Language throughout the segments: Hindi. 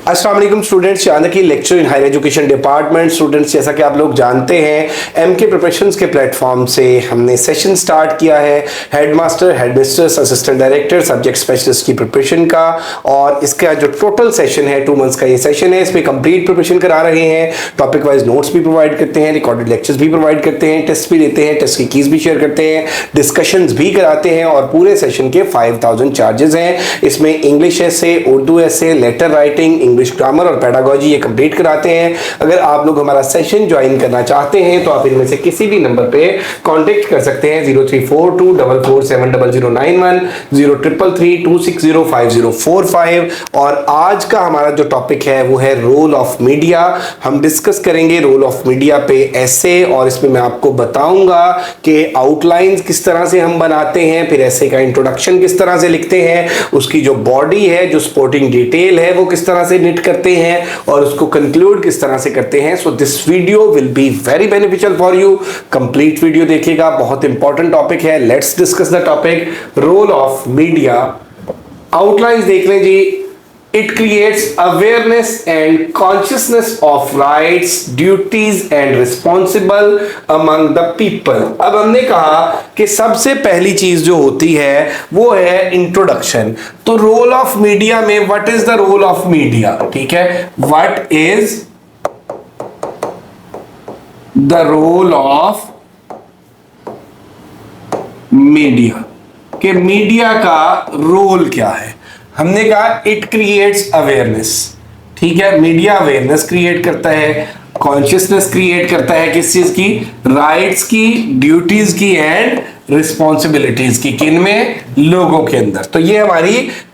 अस्सलाम वालेकुम students, Chanakya lecture in higher education department. Students, जैसा कि आप लोग जानते हैं एमके प्रिपरेशंस के प्लेटफॉर्म से हमने सेशन स्टार्ट किया है headmaster, headmistress, assistant director, subject specialist की प्रिपरेशन का। और इसका जो टोटल सेशन है 2 मंथ्स का ये सेशन है, इसमें कंप्लीट प्रिपरेशन करा रहे हैं। टॉपिक वाइज नोट्स भी प्रोवाइड करते हैं, रिकॉर्डेड लेक्चर्स भी प्रोवाइड करते हैं, टेस्ट भी लेते हैं, टेस्ट की कीज भी शेयर करते हैं, डिस्कशंस भी कराते हैं। और पूरे सेशन के 5000 चार्जेस हैं। इसमें इंग्लिश ऐसे, उर्दू ऐसे, लेटर राइटिंग, इंग्लिश ग्रामर और पेडागोजी ये कंप्लीट कराते हैं। अगर आप लोग हमारा सेशन ज्वाइन करना चाहते हैं तो आप इनमें से किसी भी नंबर पे कांटेक्ट कर सकते हैं। 0342447091, 0333260545। और आज का हमारा जो टॉपिक है वो है रोल ऑफ मीडिया। हम डिस्कस करेंगे रोल ऑफ मीडिया पे ऐसे, और इसमें मैं आपको बताऊंगा कि आउटलाइंस किस तरह से हम बनाते हैं, फिर ऐसे का इंट्रोडक्शन किस तरह से लिखते हैं, उसकी जो बॉडी है, जो सपोर्टिंग डिटेल है वो किस तरह से निट करते हैं, और उसको कंक्लूड किस तरह से करते हैं। So this video will be very beneficial for you. Complete video देखिएगा, बहुत इंपॉर्टेंट टॉपिक है। Let's discuss the topic role of media. Outlines देख लें जी। It creates awareness and consciousness of rights, duties and responsible among the people। अब हमने कहा कि सबसे पहली चीज जो होती है वो है इंट्रोडक्शन। तो रोल ऑफ मीडिया में what is the role of media, ठीक है, what is the role of media, कि मीडिया का रोल क्या है। हमने कहा इट क्रिएट्स अवेयरनेस, ठीक है, मीडिया अवेयरनेस क्रिएट करता है, कॉन्शियसनेस क्रिएट करता है किस चीज की, राइट्स की, ड्यूटीज की एंड रिस्पॉन्सिबिलिटीज की, किन में, लोगों के अंदर। तो ये हमारी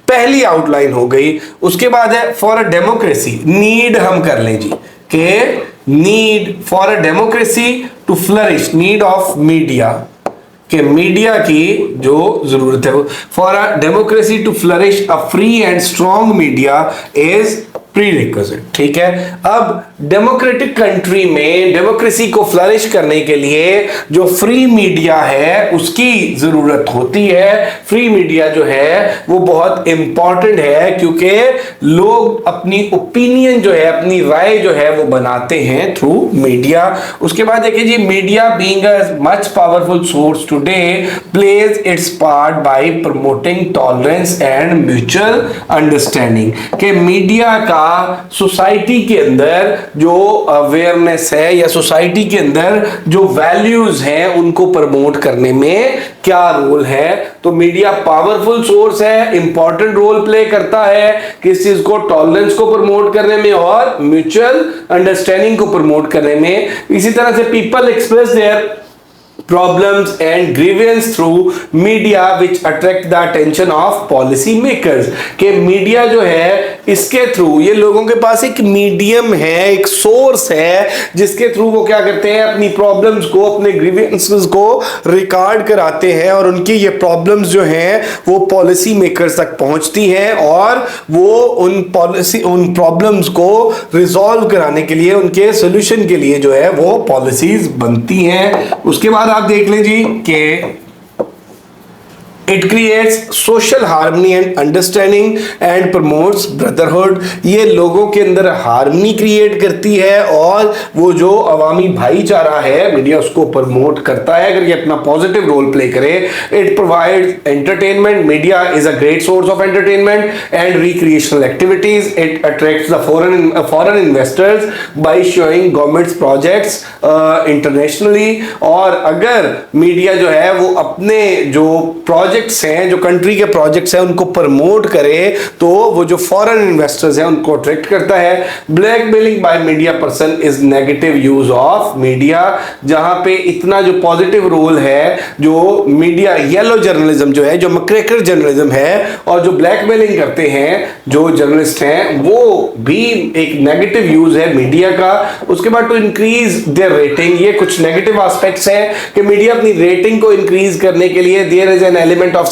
पहली आउटलाइन हो गई। उसके बाद है फॉर अ डेमोक्रेसी, नीड हम कर लें जी कि need for a democracy to flourish, need of media, कि मीडिया की जो जरूरत है for a democracy to flourish a free and strong media is prerequisite, ठीक है। अब डेमोक्रेटिक कंट्री में डेमोक्रेसी को फ्लरिश करने के लिए जो फ्री मीडिया है उसकी जरूरत होती है। फ्री मीडिया जो है वो बहुत इंपॉर्टेंट है, क्योंकि लोग अपनी ओपिनियन जो है, अपनी राय जो है वो बनाते हैं थ्रू मीडिया। उसके बाद देखिए जी, media being a much powerful source today plays its part by promoting tolerance and mutual understanding, कि मीडिया का सोसाइटी के अंदर जो अवेयरनेस है या सोसाइटी के अंदर जो वैल्यूज हैं उनको प्रमोट करने में क्या रोल है। तो मीडिया पावरफुल सोर्स है, इंपॉर्टेंट रोल प्ले करता है किस चीज को, टॉलरेंस को प्रमोट करने में और म्यूचुअल अंडरस्टैंडिंग को प्रमोट करने में। इसी तरह से people express their problems and grievance through media which attract the attention of policy makers, के मीडिया जो है इसके थ्रू, ये लोगों के पास एक मीडियम है, एक सोर्स है जिसके थ्रू वो क्या करते हैं, अपनी प्रॉब्लम्स को, अपने ग्रीवेंसेस को रिकॉर्ड कराते हैं, और उनकी ये प्रॉब्लम्स जो हैं वो पॉलिसी मेकर्स तक पहुंचती हैं, और वो उन प्रॉब्लम्स को रिजॉल्व कराने के लिए, उनके सोल्यूशन के लिए जो है वो पॉलिसीज बनती हैं। उसके बाद आप देख लीजिए कि it creates social harmony and understanding and promotes brotherhood, ये लोगों के अंदर हार्मनी क्रिएट करती है और वो जो अवामी भाईचारा है मीडिया उसको प्रमोट करता है अगर ये अपना पॉजिटिव रोल प्ले करे। It provides entertainment, media is a great source of entertainment and recreational activities. It attracts the foreign investors by showing governments projects internationally. और अगर मीडिया जो है वो अपने जो प्रोजेक्ट्स हैं, जो कंट्री के प्रोजेक्ट्स हैं, उनको प्रमोट करे तो वो जो फॉरेन इन्वेस्टर्स हैं उनको अट्रैक्ट करता है। Blackmailing by media person is negative use of media, जहां पे इतना जो पॉजिटिव रोल है जो मीडिया, येलो जर्नलिज्म जो है, जो मक्रेकर जर्नलिज्म है, और जो ब्लैकमेलिंग करते हैं जो जर्नलिस्ट हैं, वो भी एक नेगेटिव यूज है मीडिया का। उसके बाद टू इंक्रीज देयर रेटिंग, ये कुछ नेगेटिव एस्पेक्ट्स हैं कि मीडिया अपनी रेटिंग को इंक्रीज करने के लिए there is an element element of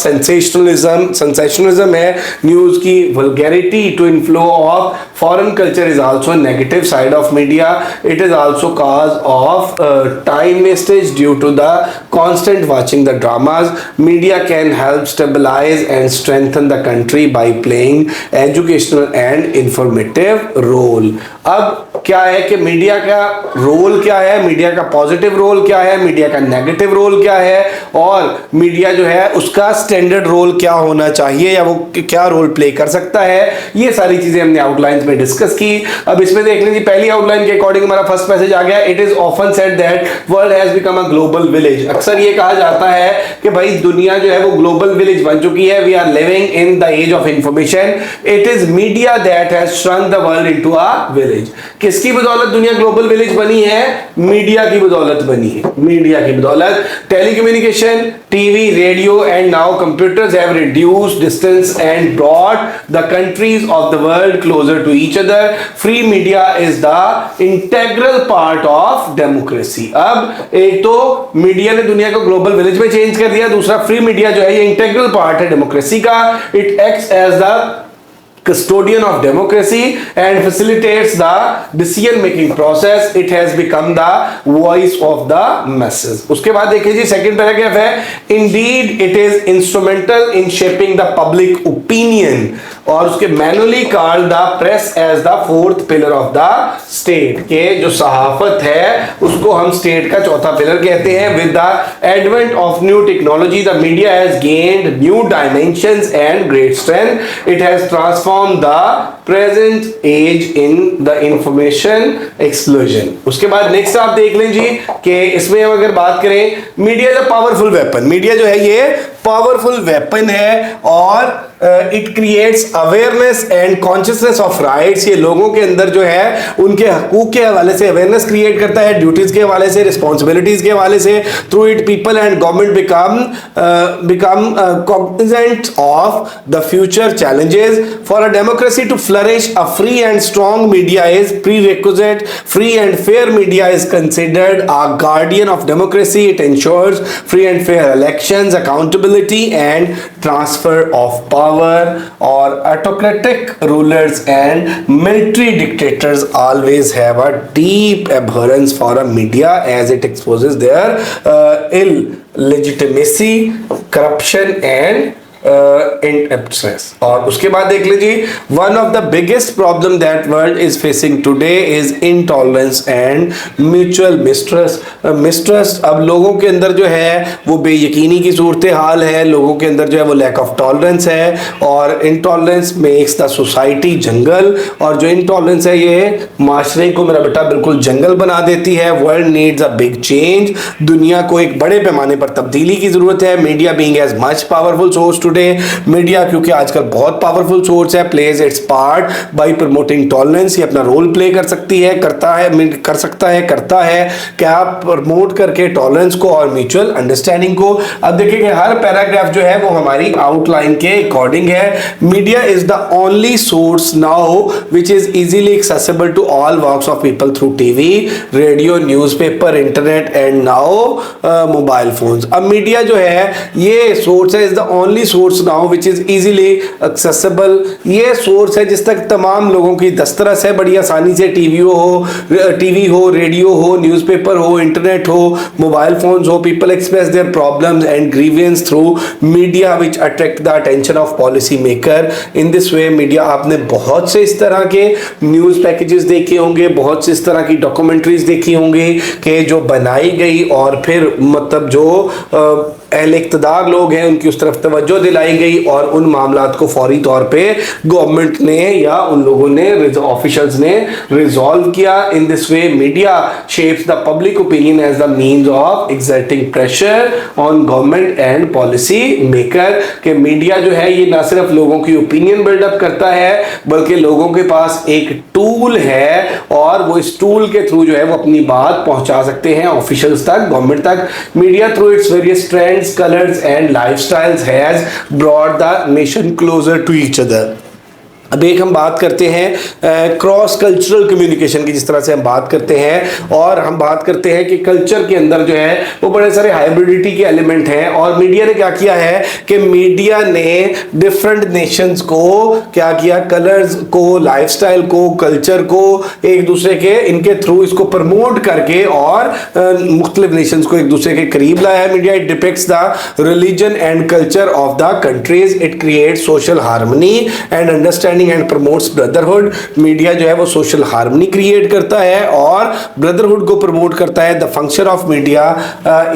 sensationalism है न्यूज की, vulgarity to inflow of foreign culture is also a negative side of media. It is also cause of time wastage due to the constant watching the dramas. Media can help stabilize and strengthen the country by playing educational and informative role. अब क्या है कि मीडिया का रोल क्या है, मीडिया का पॉजिटिव रोल क्या है, मीडिया का नेगेटिव रोल क्या है, और मीडिया जो है उसका स्टैंडर्ड रोल क्या होना चाहिए या वो क्या रोल प्ले कर सकता है, ये सारी चीजें हमने आउटलाइन में डिस्कस की। अब इसमें देख लीजिए, पहली आउटलाइन के अकॉर्डिंग हमारा फर्स्ट मैसेज आ गया, it is often said that world has become a global village. अक्सर ये कहा जाता है कि भाई दुनिया जो है वो ग्लोबल विलेज बन चुकी है, we are living in the age of information, it is media that has shrunk the world into a village. किसकी बदौलत दुनिया ग्लोबल विलेज बनी है? मीडिया की बदौलत बनी है, मीडिया की बदौलत। Telecommunication, TV, radio and now computers have reduced distance and brought the countries of the world closer to each other. Free media is the integral part of democracy. अब एक तो मीडिया ने दुनिया को ग्लोबल विलेज में चेंज कर दिया, दूसरा फ्री मीडिया जो है ये इंटेग्रल पार्ट है डेमोक्रेसी का। It acts as the custodian of democracy and facilitates the decision making process. It has become the voice of the masses. उसके बाद देखिए जी, सेकंड पैराग्राफ है, indeed it is instrumental in shaping the public opinion, और उसके manually called the press as the fourth pillar of the state, के जो सहाफत है उसको हम स्टेट का चौथा पिलर कहते हैं। With the advent of new technology the media has gained new dimensions and great strength. It has transform the present age in the information explosion. उसके बाद नेक्स्ट आप देख लीजिए कि इसमें हम अगर बात करें, media is a powerful weapon. Media जो है ये पावरफुल वेपन है और it creates awareness and consciousness of rights. ये लोगों के अंदर जो है उनके हकूक के हवाले से अवेयरनेस क्रिएट करता है, ड्यूटीज के हवाले से, रिस्पॉन्सिबिलिटीज के हवाले से। Through it people and government become cognizant of the future challenges. For a democracy to flourish a free and strong media is prerequisite. Free and fair media is considered a guardian of democracy. It ensures free and fair elections, accountability and transfer of power. Or autocratic rulers and military dictators always have a deep abhorrence for a media as it exposes their illegitimacy, corruption and ineptness। और उसके बाद देख लीजिए, one of the biggest problem that world is facing today is intolerance and mutual mistrust. अब लोगों के अंदर जो है वो बेयकीनी की सूरत हाल है, लोगों के अंदर जो है वो लैक ऑफ टॉलरेंस है, और इनटॉलरेंस मेक्स द सोसाइटी जंगल, और जो इनटॉलरेंस है ये माशरे को मेरा बेटा बिल्कुल जंगल बना देती है। World needs a big change. दुनिया को एक बड़े पैमाने पर तब्दीली की जरूरत है। Media being as much powerful source today, media क्योंकि आजकल बहुत पावरफुल सोर्स है, plays its part by promoting tolerance. ये अपना रोल प्ले कर सकती है, करता है क्या, प्रमोट करके टॉलरेंस को और म्यूचुअल अंडरस्टैंडिंग को। अब देखिए कि हर पैराग्राफ जो है वो हमारी आउटलाइन के अकॉर्डिंग है। Media is the only source now which is easily accessible to all walks of people through TV, radio, newspaper, internet and now mobile phones. अब मीडिया जो है ये सोर्स है, is the only source now which is easily accessible. ये सोर्स है जिस तक तमाम लोगों की दस्तरस है बड़ी आसानी से। टीवी हो, रेडियो हो, न्यूज़पेपर हो, इंटरनेट हो, मोबाइल फोन्स हो। People express their problems and grievance through media which attract the attention of policy maker. In this way media, आपने बहुत से इस तरह के न्यूज़ पैकेजेस देखे होंगे, बहुत से इस तरह की डॉक्यूमेंट्रीज देखी होंगी कि जो बनाई गई और फिर मतलब जो अहले इक़्तिदार लोग हैं उनकी उस तरफ तवज्जो दिलाई गई और उन मामलात को फौरी तौर पे गवर्नमेंट ने या उन लोगों ने, ऑफिशियल्स ने रिजॉल्व किया। In this way media shapes the public opinion as the means of exerting pressure on government and policy maker. के मीडिया जो है ये ना सिर्फ लोगों की ओपिनियन बिल्डअप करता है बल्कि लोगों के पास एक टूल है और वो इस टूल के थ्रू जो है वो अपनी बात पहुंचा सकते हैं ऑफिशियल्स तक, गवर्नमेंट तक। Media through its various trends, colors and lifestyles has brought the nation closer to each other। अब एक हम बात करते हैं क्रॉस कल्चरल कम्युनिकेशन की, जिस तरह से हम बात करते हैं, और हम बात करते हैं कि कल्चर के अंदर जो है वो बड़े सारे हाइब्रिडिटी के एलिमेंट हैं। और मीडिया ने क्या किया है कि मीडिया ने डिफरेंट नेशंस को क्या किया, कलर्स को, लाइफस्टाइल को, कल्चर को एक दूसरे के इनके थ्रू इसको प्रमोट करके और मुख्तलिफ नेशंस को एक दूसरे के करीब लाया है। Media it depicts the religion and culture of the countries, it creates social harmony and understanding and promotes brotherhood. Media जो है वो सोशल हार्मनी क्रिएट करता है और ब्रदरहुड को प्रमोट करता है। The function of media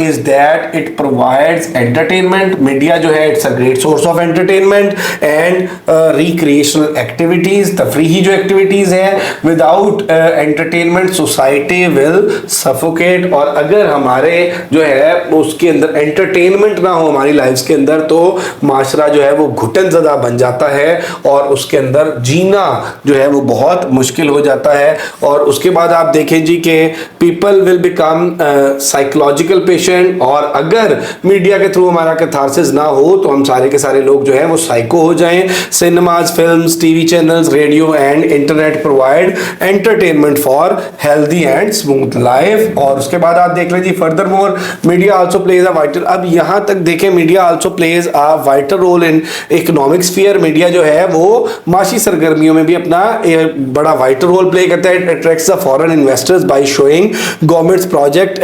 is that it provides entertainment. Media जो है it's a great source of entertainment and recreational activities, तफरीही जो एक्टिविटीज है। Without entertainment society will suffocate. और अगर हमारे जो है उसके अंदर एंटरटेनमेंट ना हो हमारी लाइफ के अंदर, तो माशरा जो है वो घुटन ज़दा बन जाता है और उसके अंदर जीना जो है वो बहुत मुश्किल हो जाता है। और उसके बाद आप देखें जी कि people will become psychological patient. और अगर मीडिया के थ्रू हमारा कैथारसिस ना हो तो हम सारे के सारे लोग जो है वो साइको हो जाएं। Cinemas, films, TV channels, radio and internet provide entertainment for healthy and smooth life. और उसके बाद आप देख लीजिए further more media also plays a vital, अब यहां तक देखें media also plays a vital role in economic sphere. Media जो है वो माशी सरगर्मियों में भी अपना बड़ा वाइटल रोल प्ले करता है। It attracts the foreign investors by showing governments project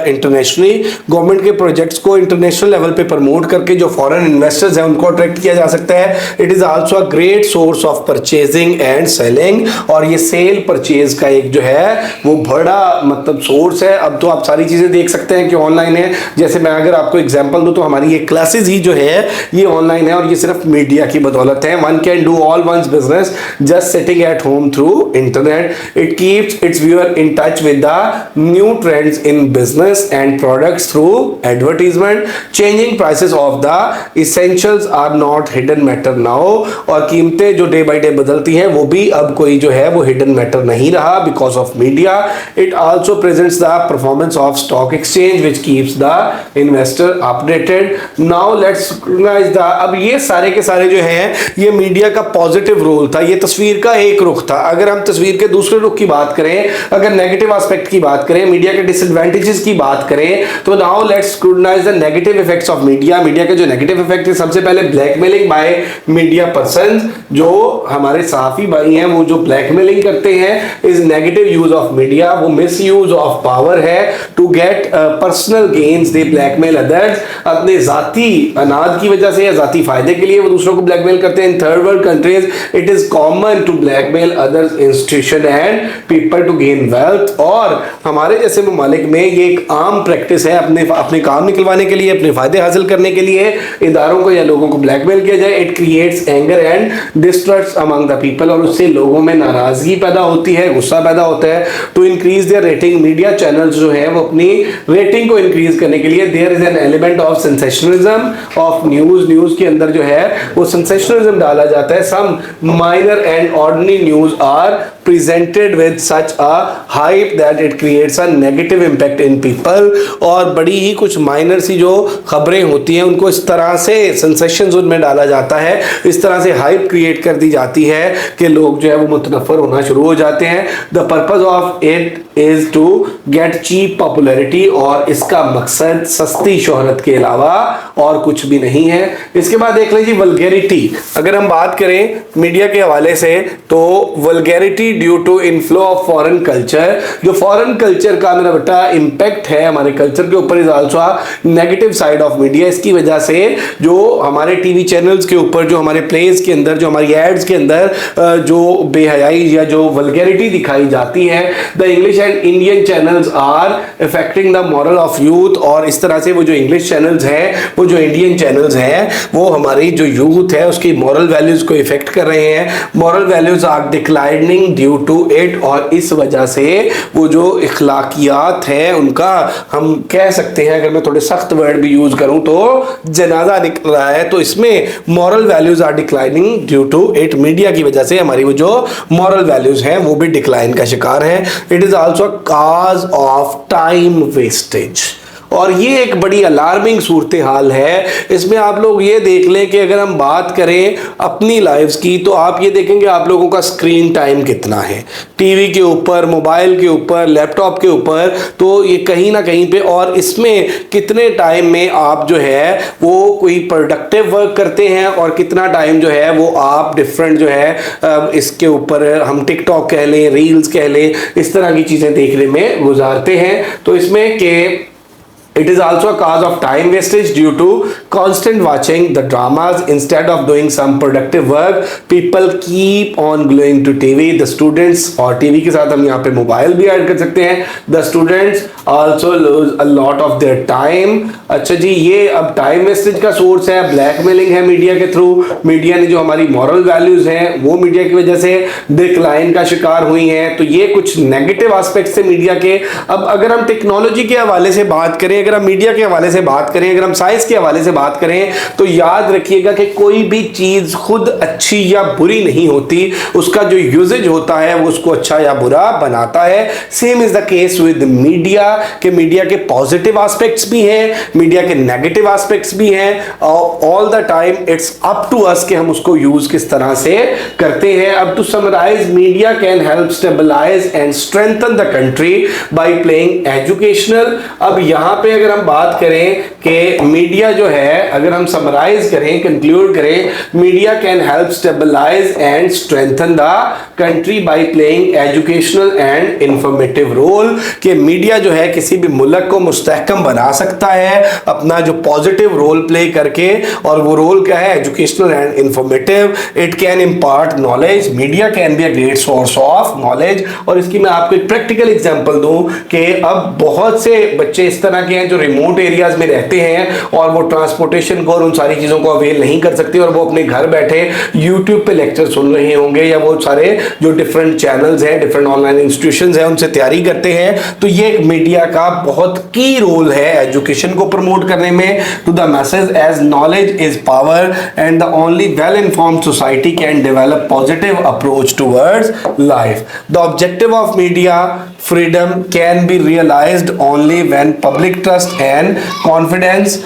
internationally. Government के प्रोजेक्ट्स को इंटरनेशनल लेवल पे प्रमोट करके जो फॉरेन इन्वेस्टर्स हैं उनको अट्रैक्ट किया जा सकता है। It is also a great source of purchasing and selling, और ये सेल परचेज का एक जो है वो बड़ा मतलब सोर्स है। अब तो आप सारी चीजें देख सकते हैं कि ऑनलाइन है। जैसे मैं अगर आपको एग्जांपल दूं तो हमारी ये क्लासेस ही जो है ये ऑनलाइन है और ये सिर्फ मीडिया की बदौलत है। One can do all one's business just sitting at home through internet. It keeps its viewer in touch with the new trends in business and products through advertisement. Changing prices of the essentials are not hidden matter now. और कीमतें जो डे बाई डे बदलती हैं वो भी अब कोई जो है वो हिडन मैटर नहीं रहा because of media. It also presents the performance of stock exchange which keeps the investor updated. Now let's scrutinize the, अब ये सारे के सारे जो हैं ये मीडिया का पॉजिटिव रोल था। ये तस्वीर का एक रुख था। अगर हम तस्वीर के दूसरे रुख की बात करें, अगर नेगेटिव एस्पेक्ट की बात करें, मीडिया के डिसएडवांटेजेस की बात करें, तो now let's scrutinise the negative effects of media. Media के जो नेगेटिव इफेक्ट है, सबसे पहले ब्लैकमेलिंग बाय मीडिया पर्सन। जो हमारे सहाफी भाई हैं वो जो ब्लैकमेलिंग करते हैं is negative use of media. वो मिस यूज ऑफ पावर है to get personal gains. They blackmail others, अपने जाती अनाज की वजह से या जाती फायदे के लिए वो दूसरों को ब्लैकमेल करते हैं। In third world countries it is common to blackmail others institution and people to gain wealth। और हमारे जैसे ममालिक में ये एक आम प्रैक्टिस है अपने काम निकलवाने के लिए, अपने फायदे हासिल करने के लिए इदारों को या लोगों को ब्लैकमेल किया जाए। It creates anger and distrust among the people, और उससे लोगों में नाराजगी पैदा होती है, गुस्सा पैदा होता है। To increase their rating, media channels जो है वो अपनी रेटिंग को इंक्रीज करने के लिए there is an element of sensationalism of news के अंदर जो है वो सेंसेशनलिज्म डाला जाता है। सम minor and ordinary news are presented with such a hype that it creates a negative impact in people। और बड़ी ही कुछ माइनर सी जो खबरें होती हैं उनको इस तरह से सेंसेशंस उनमें डाला जाता है, इस तरह से हाइप क्रिएट कर दी जाती है कि लोग जो है वो मुतनफ़र होना शुरू हो जाते हैं। The purpose of it is to get cheap popularity, और इसका मकसद सस्ती शोहरत के अलावा और कुछ भी नहीं है। इसके बाद देख लीजिए वल्गैरिटी। अगर हम बात करें मीडिया के हवाले से तो vulgarity due to inflow of foreign culture, जो फॉरेन कल्चर का मेरा बेटा इंपैक्ट है हमारे कल्चर के ऊपर, is also negative side of media. इसकी वजह से जो हमारे टीवी चैनल्स के ऊपर, जो हमारे प्लेस के अंदर, जो हमारी एड्स के अंदर जो बेहयाई या जो वल्गैरिटी दिखाई जाती है, the English and Indian channels are affecting the moral of youth. और इस तरह से वो जो इंग्लिश चैनल्स हैं, वो जो इंडियन चैनल्स हैं, वो हमारी जो यूथ है उसकी मॉरल वैल्यूज को इफेक्ट कर रहे हैं। Moral values are declining due to it, और इस वजह से वो जो इखलाकियात है उनका हम कह सकते हैं, अगर मैं थोड़े सख्त वर्ड भी यूज करूं तो जनाजा निकल रहा है। तो इसमें moral values are declining due to it, media की वजह से हमारी वो जो मॉरल वैल्यूज हैं वो भी डिक्लाइन का शिकार है। It is also cause of time wastage, और ये एक बड़ी अलार्मिंग सूरत हाल है। इसमें आप लोग ये देख लें कि अगर हम बात करें अपनी लाइफ्स की, तो आप ये देखेंगे आप लोगों का स्क्रीन टाइम कितना है टीवी के ऊपर, मोबाइल के ऊपर, लैपटॉप के ऊपर, तो ये कहीं ना कहीं पे, और इसमें कितने टाइम में आप जो है वो कोई प्रोडक्टिव वर्क करते हैं और कितना टाइम जो है वो आप डिफरेंट जो है इसके ऊपर हम टिकटॉक कह लें, रील्स कह लें, इस तरह की चीजें देखने में गुजारते हैं। तो इसमें के it is also a cause of time wastage due to constant watching the dramas instead of doing some productive work. People keep on gluing to TV. The students, और TV के साथ हम यहाँ पे मोबाइल भी ऐड कर सकते हैं, the students also lose a lot of their time. अच्छा जी, ये अब टाइम वेस्टेज का सोर्स है, ब्लैकमेलिंग है मीडिया के थ्रू। मीडिया ने जो हमारी मॉरल वैल्यूज हैं वो मीडिया की वजह से डिक्लाइन का शिकार हुई हैं। तो ये कुछ नेगेटिव एस्पेक्ट्स है मीडिया के। अब अगर हम टेक्नोलॉजी के हवाले से बात करें, अगर हम मीडिया के हवाले से बात करें, अगर हम साइंस के हवाले से बात करें, तो याद रखिएगा कि कोई भी चीज खुद अच्छी या बुरी नहीं होती, उसका जो यूजेज होता है वो उसको अच्छा या बुरा बनाता है। Same is the case with media, कि मीडिया के पॉजिटिव एस्पेक्ट्स भी हैं, मीडिया के नेगेटिव एस्पेक्ट्स भी हैं। All the time it's up to us कि हम उसको यूज किस तरह से करते हैं। अब to summarize, media can help stabilize and strengthen the country by playing educational. अब यहां पे अगर हम बात करें कि मीडिया जो है, अगर हम समराइज करें, कंक्लूड करें, media can help stabilize and strengthen the country by playing educational and informative role. कि मीडिया जो है किसी भी मुल्क को मुस्तहकम बना सकता है अपना जो पॉजिटिव रोल प्ले करके, और वो रोल क्या है? Educational and informative. It can impart knowledge, media can be a great source of knowledge. और इसकी मैं आपको एक प्रैक्टिकल एग्जांपल दूं कि अब बहुत से बच्चे इस तरह के हैं जो रिमोट एरियाज में रहते हैं और वो ट्रांसपोर्टेशन को और उन सारी चीजों को अवेल नहीं कर सकते, और वो अपने घर बैठे यूट्यूब पे लेक्चर सुन रहे होंगे, या वो सारे जो डिफरेंट चैनल्स हैं, डिफरेंट ऑनलाइन इंस्टीट्यूशंस हैं, उनसे तैयारी करते हैं। तो ये एक मीडिया का बहुत की रोल है एजुकेशन को प्रमोट करने में, to the message as knowledge is power and the only well informed society can develop positive approach towards life. The objective of media freedom can be realized only when public trust and confidence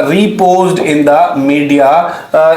reposed in the media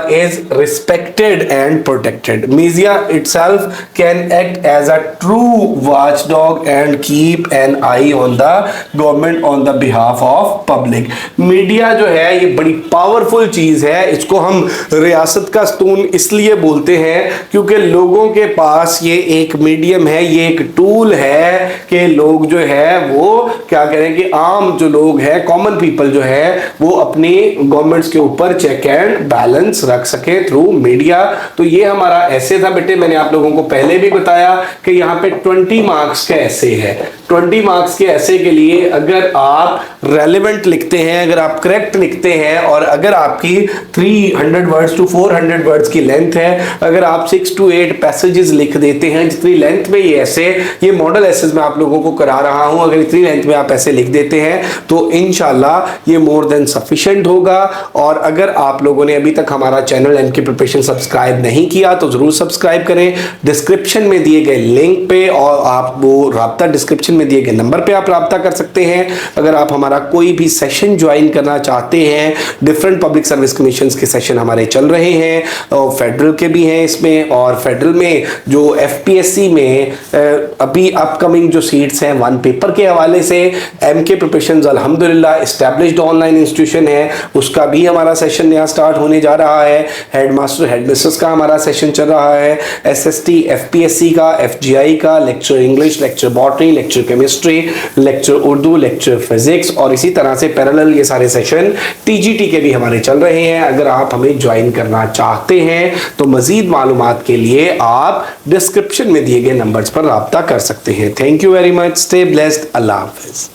is respected and protected. Media itself can act as a true watchdog and keep an eye on the government on the behalf of public. Media जो है ये बड़ी पावरफुल चीज है। इसको हम रियासत का स्तून इसलिए बोलते हैं क्योंकि लोगों के पास ये एक मीडियम है, ये एक टूल है कि लोग जो है वो क्या करें कि आम जो लोग हैं, कॉमन पीपल जो है, वो अपनी गवर्नमेंट्स के ऊपर चेक एंड बैलेंस रख सके थ्रू मीडिया। तो ये हमारा ऐसे था बेटे, मैंने आप लोगों को पहले भी बताया कि यहाँ पे 20 मार्क्स के ऐसे है। 20 मार्क्स के ऐसे के लिए अगर आप रेलेवेंट लिखते हैं, अगर आप करेक्ट लिखते हैं, और अगर आपकी 300 वर्ड्स टू 400 वर्ड्स की लेंथ है, अगर आप 6 to 8 पैसेजेस लिख देते हैं, जितनी लेंथ में ये ऐसे, ये मॉडल ऐसेज में आप लोगों को करा रहा हूं, अगर इतनी लेंथ में आप ऐसे लिख देते हैं तो इंशाल्लाह ये मोर देन सफिशिएंट होगा। और अगर आप लोगों ने अभी तक हमारा चैनल एमके प्रिपरेशन सब्सक्राइब नहीं किया तो जरूर सब्सक्राइब करें। डिस्क्रिप्शन में दिए गए लिंक पे और आप वो राब्ता डिस्क्रिप्शन में दिए गए नंबर पे आप राब्ता कर सकते हैं। अगर आप हमारा कोई भी सेशन ज्वाइन करना चाहते हैं, डिफरेंट पब्लिक सर्विस कमीशन के सेशन हमारे चल रहे हैं और फेडरल के भी हैं इसमें, और फेडरल में जो एफपीएससी में अभी अपकमिंग जो सीट्स हैं 1 पेपर के हवाले से, एमके प्रिपरेशंस अल्हम्दुलिल्लाह एस्टैब्लिश्ड ऑनलाइन इंस्टीट्यूशन है, उसका भी हमारा सेशन नया स्टार्ट होने जा रहा है। हेडमास्टर हेडमिस्ट्रेस का हमारा सेशन चल रहा है, एसएसटी एफपीएससी का, एफजीआई का, lecture English, lecture botany, lecture chemistry, lecture Urdu, lecture physics, और इसी तरह से पैरेलल ये सारे सेशन टीजीटी के भी हमारे चल रहे हैं। अगर आप हमें ज्वाइन करना चाहते हैं तो मजीद मालूमात के लिए आप डिस्क्रिप्शन में दिए गए नंबर्स पर राब्ता कर सकते हैं। Thank you very much, stay blessed, Allah Hafiz.